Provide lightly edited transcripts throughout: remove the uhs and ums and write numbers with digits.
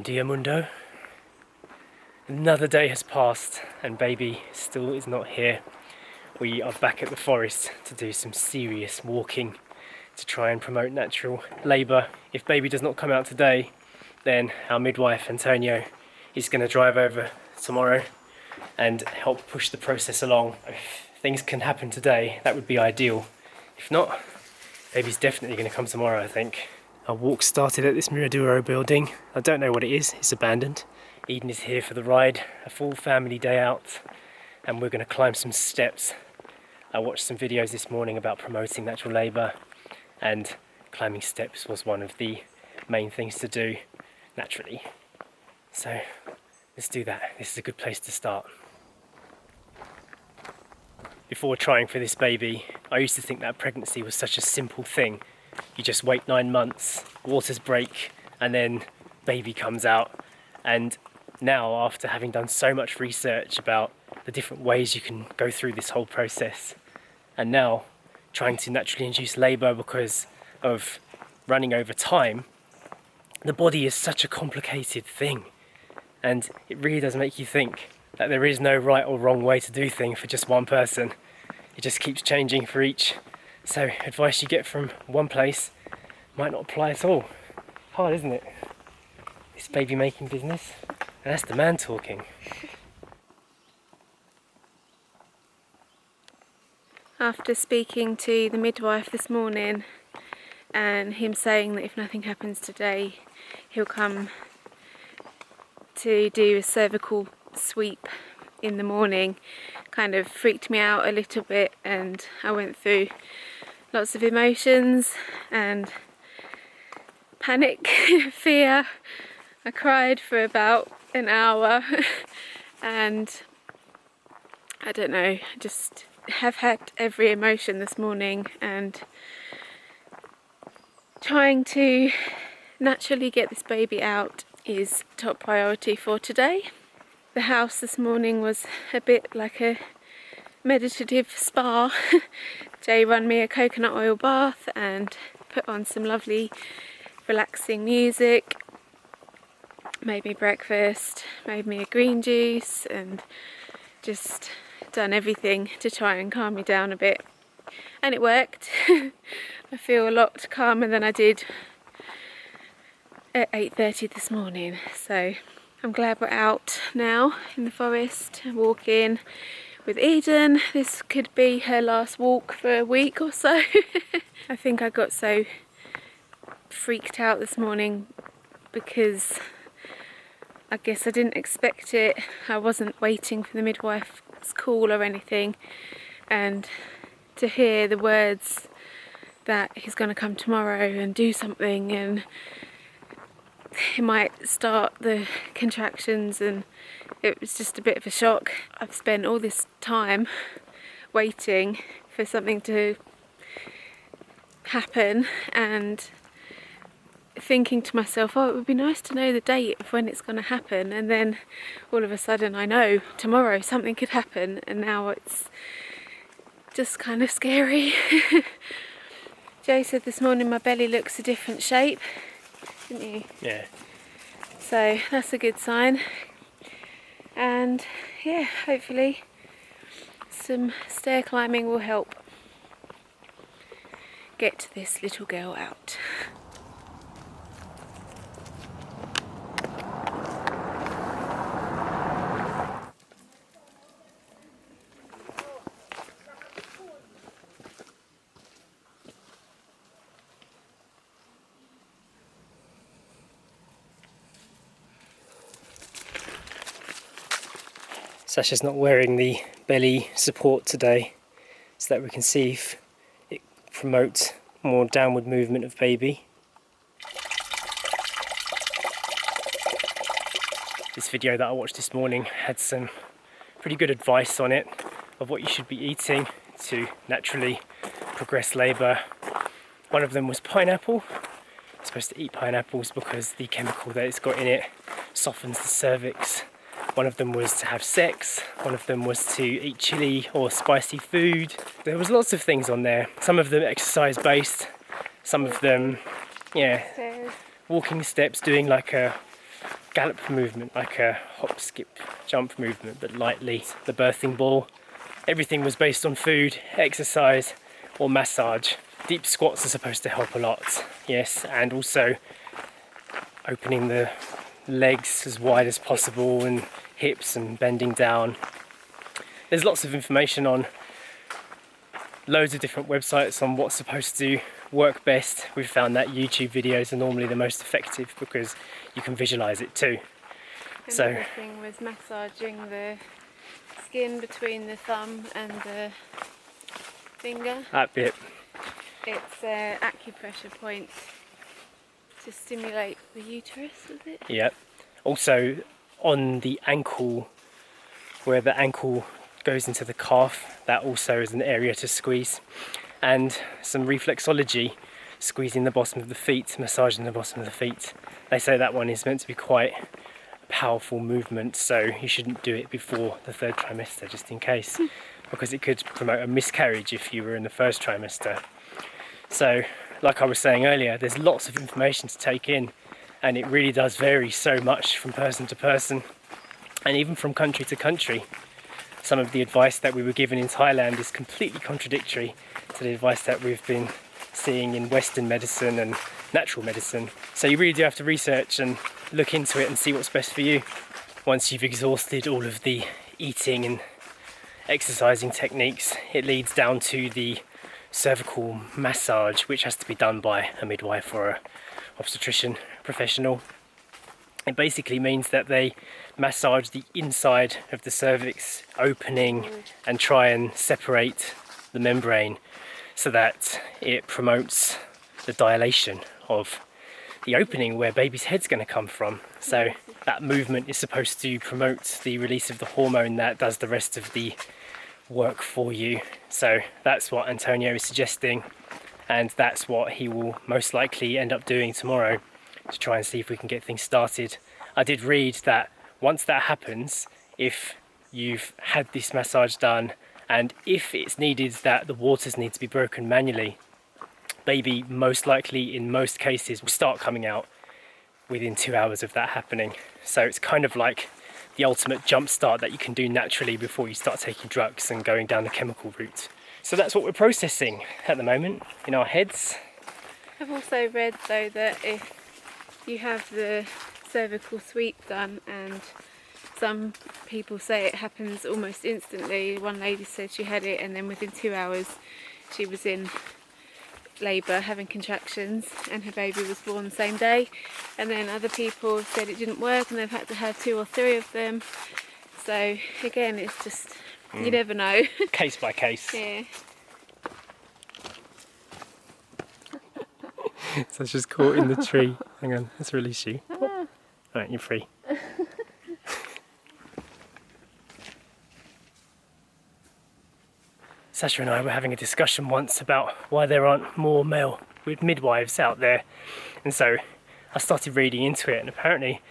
Dia Mundo. Another day has passed and baby still is not here. We are back at the forest to do some serious walking to try and promote natural labour. If baby does not come out today, then our midwife Antonio is going to drive over tomorrow and help push the process along. If things can happen today, that would be ideal. If not, baby's definitely going to come tomorrow, I think. Our walk started at this Miraduro building. I don't know what it is, it's abandoned. Eden is here for the ride, a full family day out, and we're going to climb some steps. I watched some videos this morning about promoting natural labour, and climbing steps was one of the main things to do naturally. So let's do that. This is a good place to start. Before trying for this baby, I used to think that pregnancy was such a simple thing. You just wait 9 months, waters break, and then baby comes out. And now, after having done so much research about the different ways you can go through this whole process, and now trying to naturally induce labour because of running over time, the body is such a complicated thing. And it really does make you think that there is no right or wrong way to do things for just one person. It just keeps changing for each. So advice you get from one place might not apply at all. Hard, isn't it? This baby making business. And that's the man talking. After speaking to the midwife this morning and him saying that if nothing happens today, he'll come to do a cervical sweep in the morning, kind of freaked me out a little bit, and I went through lots of emotions and panic, fear. I cried for about an hour and I don't know, just have had every emotion this morning, and trying to naturally get this baby out is top priority for today. The house this morning was a bit like a meditative spa. Jay run me a coconut oil bath and put on some lovely relaxing music, made me breakfast, made me a green juice, and just done everything to try and calm me down a bit. And it worked. I feel a lot calmer than I did at 8:30 this morning. So I'm glad we're out now in the forest, walking with Eden. This could be her last walk for a week or so. I think I got so freaked out this morning because I guess I didn't expect it. I wasn't waiting for the midwife's call or anything, and to hear the words that he's going to come tomorrow and do something and he might start the contractions, and it was just a bit of a shock. I've spent all this time waiting for something to happen and thinking to myself, oh, it would be nice to know the date of when it's going to happen, and then all of a sudden I know tomorrow something could happen, and now it's just kind of scary. Jay said this morning my belly looks a different shape, didn't you? Yeah. So that's a good sign, and yeah, hopefully some stair climbing will help get this little girl out. Sasha's not wearing the belly support today so that we can see if it promotes more downward movement of baby. This video that I watched this morning had some pretty good advice on it of what you should be eating to naturally progress labour. One of them was pineapple. You're supposed to eat pineapples because the chemical that it's got in it softens the cervix. One of them was to have sex, one of them was to eat chili or spicy food. There was lots of things on there. Some of them exercise based, some of them, yeah, walking steps, doing like a gallop movement, like a hop, skip, jump movement, but lightly. The birthing ball. Everything was based on food, exercise, or massage. Deep squats are supposed to help a lot, yes, and also opening the legs as wide as possible and hips and bending down. There's lots of information on loads of different websites on what's supposed to work best. We've found that YouTube videos are normally the most effective because you can visualize it too. Another thing was massaging the skin between the thumb and the finger. That bit. It's an acupressure point to stimulate the uterus, is it? Yeah. Also on the ankle, where the ankle goes into the calf, that also is an area to squeeze. And some reflexology, squeezing the bottom of the feet, massaging the bottom of the feet. They say that one is meant to be quite a powerful movement, so you shouldn't do it before the 3rd trimester, just in case, because it could promote a miscarriage if you were in the 1st trimester. So, like I was saying earlier, there's lots of information to take in, and it really does vary so much from person to person, and even from country to country. Some of the advice that we were given in Thailand is completely contradictory to the advice that we've been seeing in Western medicine and natural medicine. So you really do have to research and look into it and see what's best for you. Once you've exhausted all of the eating and exercising techniques, it leads down to the cervical massage, which has to be done by a midwife or an obstetrician professional. It basically means that they massage the inside of the cervix opening and try and separate the membrane so that it promotes the dilation of the opening where baby's head's going to come from. So that movement is supposed to promote the release of the hormone that does the rest of the work for you. So that's what Antonio is suggesting, and that's what he will most likely end up doing tomorrow to try and see if we can get things started. I did read that once that happens, if you've had this massage done and if it's needed that the waters need to be broken manually, baby most likely in most cases will start coming out within 2 hours of that happening. So it's kind of like the ultimate jump start that you can do naturally before you start taking drugs and going down the chemical route. So that's what we're processing at the moment in our heads. I've also read though that if you have the cervical sweep done, and some people say it happens almost instantly. One lady said she had it and then within 2 hours she was in labour having contractions and her baby was born the same day, and then other people said it didn't work and they've had to have 2 or 3 of them. So again, it's just you never know. Case by case. Yeah. So it's just caught in the tree. Hang on, let's release you. Right, you're free. Sasha and I were having a discussion once about why there aren't more male midwives out there, and so I started reading into it, and apparently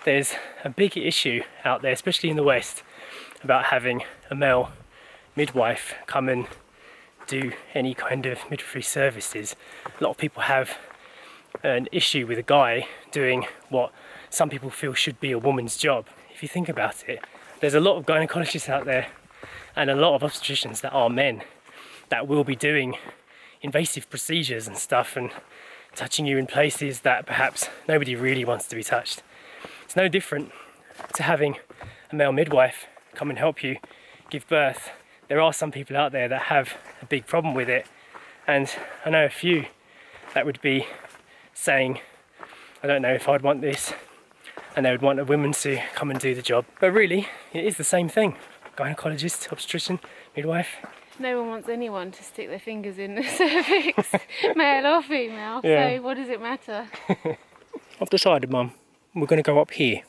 there's a big issue out there, especially in the West, about having a male midwife come and do any kind of midwifery services. A lot of people have an issue with a guy doing what some people feel should be a woman's job. If you think about it, there's a lot of gynecologists out there and a lot of obstetricians that are men that will be doing invasive procedures and stuff and touching you in places that perhaps nobody really wants to be touched. It's no different to having a male midwife come and help you give birth. There are some people out there that have a big problem with it, and I know a few that would be saying, I don't know if I'd want this, and they would want a woman to come and do the job. But really, it is the same thing. Gynecologist, obstetrician, midwife. No one wants anyone to stick their fingers in the cervix, male or female, Yeah. So what does it matter? I've decided, Mum, we're going to go up here.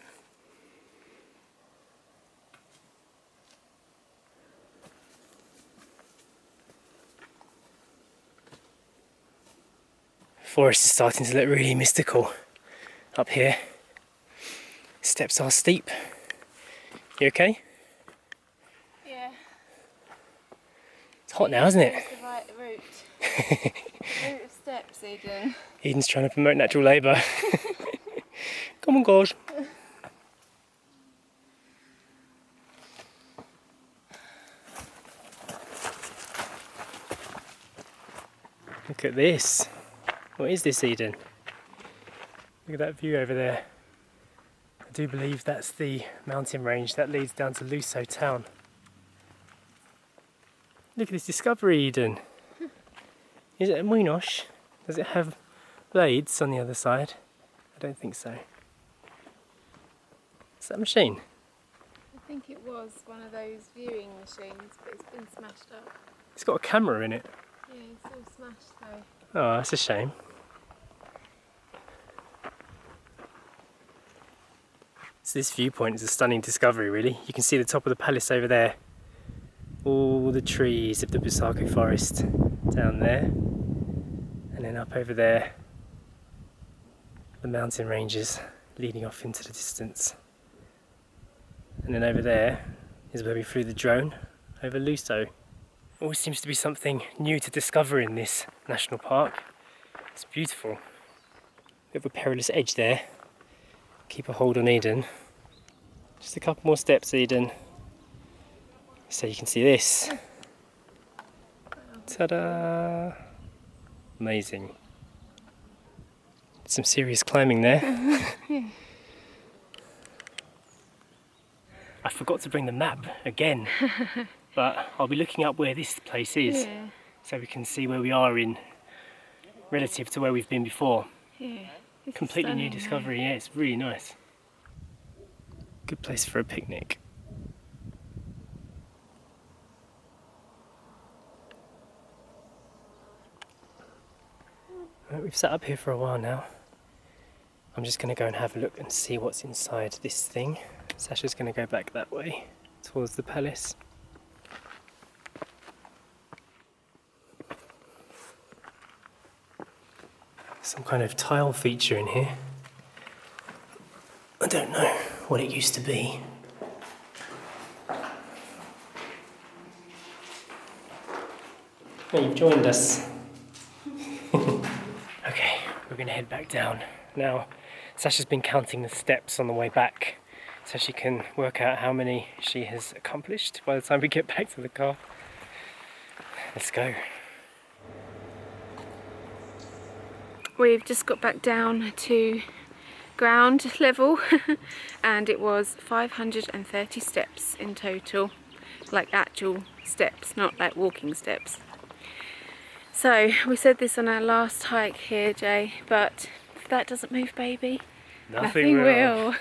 Forest is starting to look really mystical up here. Steps are steep. You okay? Yeah. It's hot now, isn't it? It's the right route. Route of steps, Eden. Eden's trying to promote natural labour. Come on, guys. Look at this. What is this, Eden? Look at that view over there. I do believe that's the mountain range that leads down to Luso town. Look at this discovery, Eden. Is it a Muinosh? Does it have blades on the other side? I don't think so. Is that a machine? I think it was one of those viewing machines, but it's been smashed up. It's got a camera in it. Yeah, it's all smashed though. Oh, that's a shame. So this viewpoint is a stunning discovery, really. You can see the top of the palace over there. All the trees of the Busako forest down there. And then up over there, the mountain ranges leading off into the distance. And then over there is where we flew the drone over Luso. Always seems to be something new to discover in this national park. It's beautiful. Bit of a perilous edge there. Keep a hold on Eden. Just a couple more steps, Eden. So you can see this. Ta-da! Amazing. Some serious climbing there. I forgot to bring the map again, but I'll be looking up where this place is, so we can see where we are in relative to where we've been before. Yeah. Completely new discovery, yeah, it's really nice. Good place for a picnic. Right, we've sat up here for a while now. I'm just going to go and have a look and see what's inside this thing. Sasha's going to go back that way towards the palace. Some kind of tile feature in here. I don't know what it used to be. Oh, you've joined us. Okay, we're going to head back down. Now, Sasha's been counting the steps on the way back so she can work out how many she has accomplished by the time we get back to the car. Let's go. We've just got back down to ground level and it was 530 steps in total, like actual steps, not like walking steps. So we said this on our last hike here, Jay, but if that doesn't move, baby, nothing will.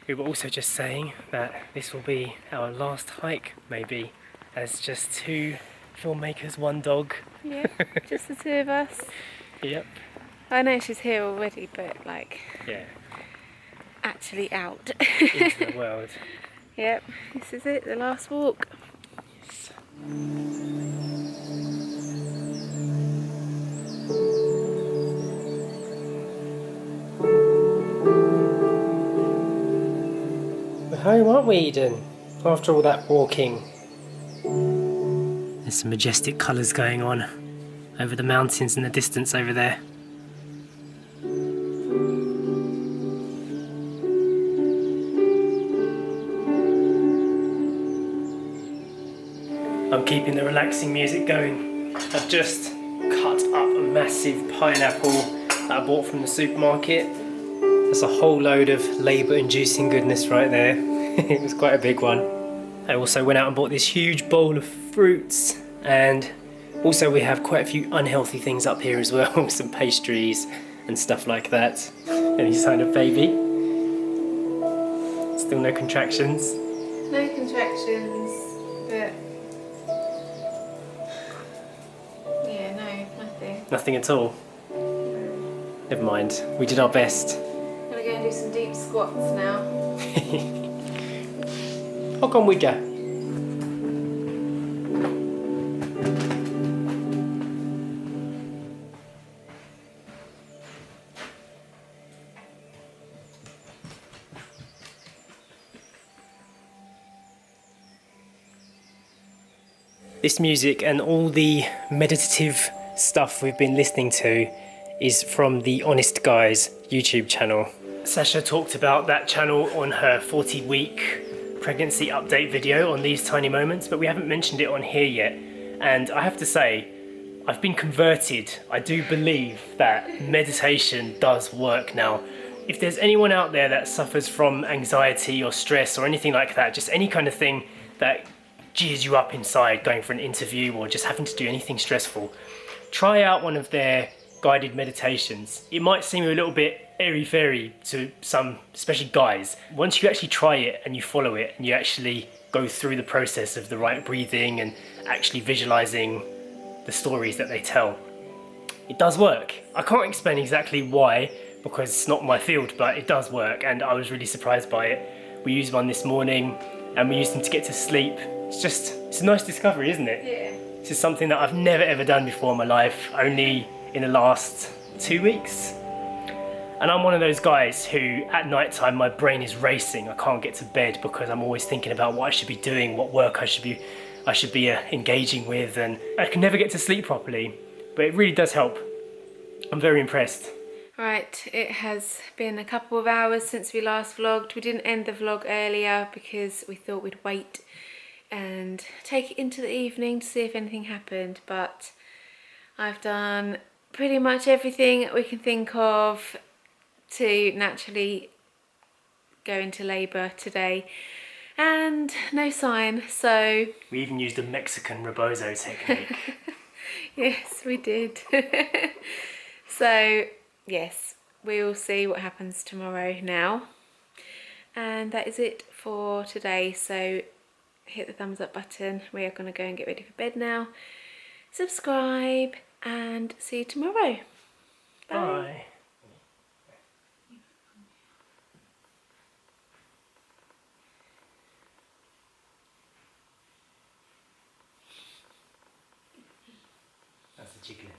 We were also just saying that this will be our last hike, maybe, as just two filmmakers, one dog. Yeah, just the two of us. Yep. I know she's here already, but like, yeah, actually out into the world. Yep, this is it, the last walk. Yes. We're home, aren't we, Eden? After all that walking. There's some majestic colours going on over the mountains in the distance over there. I'm keeping the relaxing music going. I've just cut up a massive pineapple that I bought from the supermarket. That's a whole load of labour-inducing goodness right there. It was quite a big one. I also went out and bought this huge bowl of fruits, and also we have quite a few unhealthy things up here as well, some pastries and stuff like that. Any sign of baby? Still no contractions? No contractions, but yeah, no, nothing. Nothing at all? Never mind, we did our best. I'm gonna go and do some deep squats now. I'll come with ya. This music and all the meditative stuff we've been listening to is from the Honest Guys YouTube channel. Sasha talked about that channel on her 40-week pregnancy update video on These Tiny Moments, but we haven't mentioned it on here yet. And I have to say, I've been converted. I do believe that meditation does work now. If there's anyone out there that suffers from anxiety or stress or anything like that, just any kind of thing that gears you up inside, going for an interview or just having to do anything stressful, try out one of their guided meditations. It might seem a little bit airy-fairy to some, especially guys. Once you actually try it and you follow it and you actually go through the process of the right breathing and actually visualizing the stories that they tell, it does work. I can't explain exactly why, because it's not my field, but it does work and I was really surprised by it. We used one this morning and we used them to get to sleep. It's a nice discovery, isn't it? Yeah. This is something that I've never ever done before in my life, only in the last 2 weeks. And I'm one of those guys who at night time my brain is racing. I can't get to bed because I'm always thinking about what I should be doing, what work I should be engaging with, and I can never get to sleep properly, but it really does help. I'm very impressed. Right, it has been a couple of hours since we last vlogged. We didn't end the vlog earlier because we thought we'd wait and take it into the evening to see if anything happened, but I've done pretty much everything we can think of to naturally go into labour today, and no sign. So we even used a Mexican rebozo technique. yes, we did. So yes, we will see what happens tomorrow now, and that is it for today. So hit the thumbs up button. We are going to go and get ready for bed now. Subscribe and see you tomorrow. Bye. Bye. That's a jiggler.